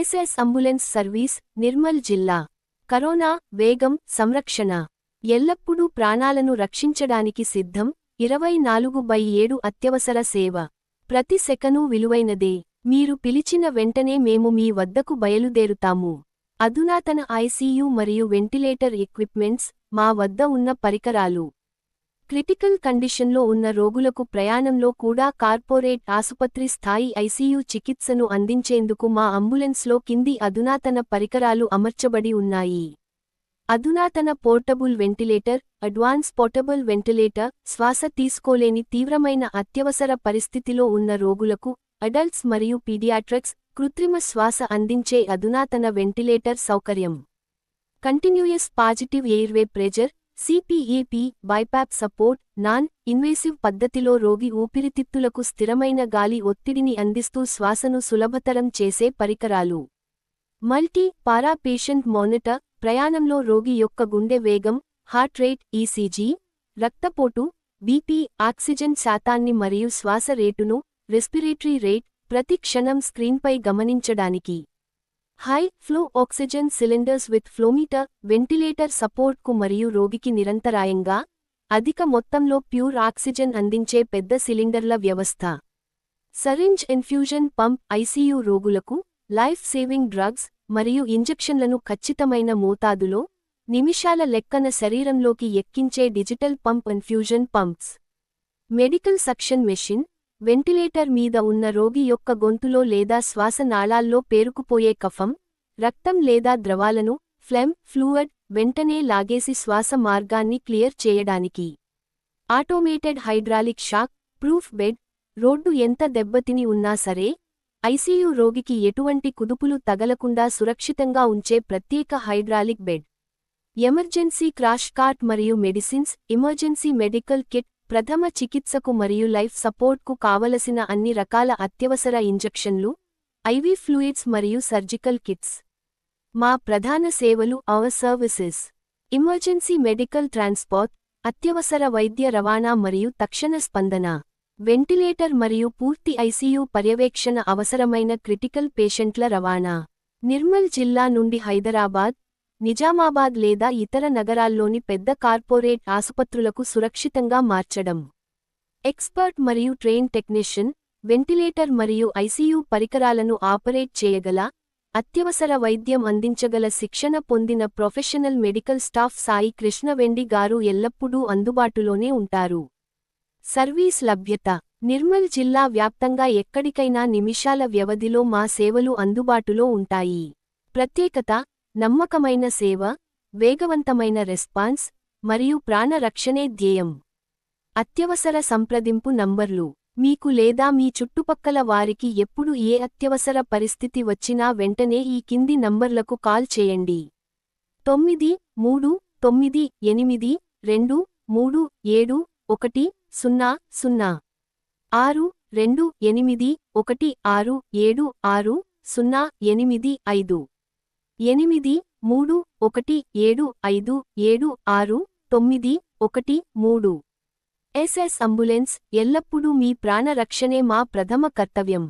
SS ambulance service, Nirmal జిల్లా. Corona, వేగం, సంరక్షణ. ఎల్లప్పుడూ ప్రాణాలను రక్షించడానికి సిద్ధం. 24/7 అత్యవసర సేవ. ప్రతి సెకను విలువైనదే. మీరు పిలిచిన వెంటనే మేము మీ వద్దకు బయలుదేరుతాము. అధునాతన ఐసీయూ మరియు వెంటిలేటర్ ఎక్విప్మెంట్స్, మా వద్ద ఉన్న పరికరాలు. క్రిటికల్ కండిషన్లో ఉన్న రోగులకు ప్రయాణంలో కూడా కార్పొరేట్ ఆసుపత్రి స్థాయి ఐసీయూ చికిత్సను అందించేందుకు మా అంబులెన్స్లో కింది అధునాతన పరికరాలు అమర్చబడి ఉన్నాయి. అధునాతన portable ventilator, advance portable ventilator, శ్వాస తీసుకోలేని తీవ్రమైన అత్యవసర పరిస్థితిలో ఉన్న రోగులకు, అడల్ట్స్ మరియు పీడియాట్రిక్స్, కృత్రిమ శ్వాస అందించే అధునాతన వెంటిలేటర్ సౌకర్యం. Continuous positive airway pressure, CPAP, BiPAP support, non invasive పద్ధతిలో రోగి ఊపిరితిత్తులకు స్థిరమైన గాలి ఒత్తిడిని అందిస్తూ శ్వాసను సులభతరం చేసే పరికరాలు. మల్టీ పారా పేషెంట్ మానిటర్, ప్రయాణంలో రోగి యొక్క గుండె వేగం, హార్ట్ రేట్, ఈసీజీ, రక్తపోటు, బీపీ, ఆక్సిజన్ శాతాన్ని మరియు శ్వాస రేటును, రెస్పిరేటరీ రేట్, ప్రతి క్షణం స్క్రీన్పై గమనించడానికి. High flow oxygen cylinders with flowmeter, ventilator సపోర్ట్కు మరియు రోగికి నిరంతరాయంగా, అధిక మొత్తంలో ప్యూర్ ఆక్సిజన్ అందించే పెద్ద సిలిండర్ల వ్యవస్థ. సరింజ్ ఇన్ఫ్యూజన్ పంప్, ఐసీయూ రోగులకు, లైఫ్ సేవింగ్ డ్రగ్స్ మరియు ఇంజెక్షన్లను ఖచ్చితమైన మోతాదులో, నిమిషాల లెక్కన శరీరంలోకి ఎక్కించే digital pump infusion pumps. Medical suction machine, ventilator మీద ఉన్న రోగి యొక్క గొంతులో లేదా శ్వాస నాళాల్లో పేరుకుపోయే కఫం, రక్తం లేదా ద్రవాలను, ఫ్లెమ్, ఫ్లూయిడ్, వెంటనే లాగేసి శ్వాస మార్గాన్ని క్లియర్ చేయడానికి. Automated hydraulic shock proof bed, road ఎంత దెబ్బతిని ఉన్నా సరే, ఐసీయూ రోగికి ఎటువంటి కుదుపులు తగలకుండా సురక్షితంగా ఉంచే ప్రత్యేక hydraulic bed. Emergency crash cart మరియు మెడిసిన్స్, ఎమర్జెన్సీ మెడికల్ కిట్, ప్రథమ చికిత్సకు మరియు లైఫ్ సపోర్ట్కు కావలసిన అన్ని రకాల అత్యవసర ఇంజెక్షన్లు, ఐవీ ఫ్లూయిడ్స్ మరియు సర్జికల్ కిట్స్. మా ప్రధాన సేవలు our services. Emergency medical transport, అత్యవసర వైద్య రవాణా మరియు తక్షణ స్పందన. వెంటిలేటర్ మరియు పూర్తి ఐసీయూ పర్యవేక్షణ అవసరమైన క్రిటికల్ పేషెంట్ల రవాణా. నిర్మల్ జిల్లా నుండి హైదరాబాద్, నిజామాబాద్ లేదా ఇతర నగరాల్లోని పెద్ద కార్పొరేట్ ఆసుపత్రులకు సురక్షితంగా మార్చడం. ఎక్స్పర్ట్ మరియు ట్రైన్ టెక్నీషియన్, వెంటిలేటర్ మరియు ఐసీయూ పరికరాలను ఆపరేట్ చేయగల, అత్యవసర వైద్యం అందించగల శిక్షణ పొందిన ప్రొఫెషనల్ మెడికల్ స్టాఫ్. సాయి కృష్ణవెండి గారు ఎల్లప్పుడూ అందుబాటులోనే ఉంటారు. సర్వీస్ లభ్యత. నిర్మల్ జిల్లా వ్యాప్తంగా ఎక్కడికైనా నిమిషాల వ్యవధిలో మా సేవలు అందుబాటులో ఉంటాయి. ప్రత్యేకత, నమ్మకమైన సేవ, వేగవంతమైన రెస్పాన్స్, మరియు ప్రాణ రక్షణే ధ్యేయం. అత్యవసర సంప్రదింపు నంబర్లు. మీకు లేదా మీ చుట్టుపక్కల వారికి ఎప్పుడు ఏ అత్యవసర పరిస్థితి వచ్చినా వెంటనే ఈ కింది నంబర్లకు కాల్ చేయండి. 9332371660, 6281676, 8317575693. ఎస్ఎస్ అంబులెన్స్, ఎల్లప్పుడూ మీ ప్రాణ రక్షణే మా ప్రథమ కర్తవ్యం.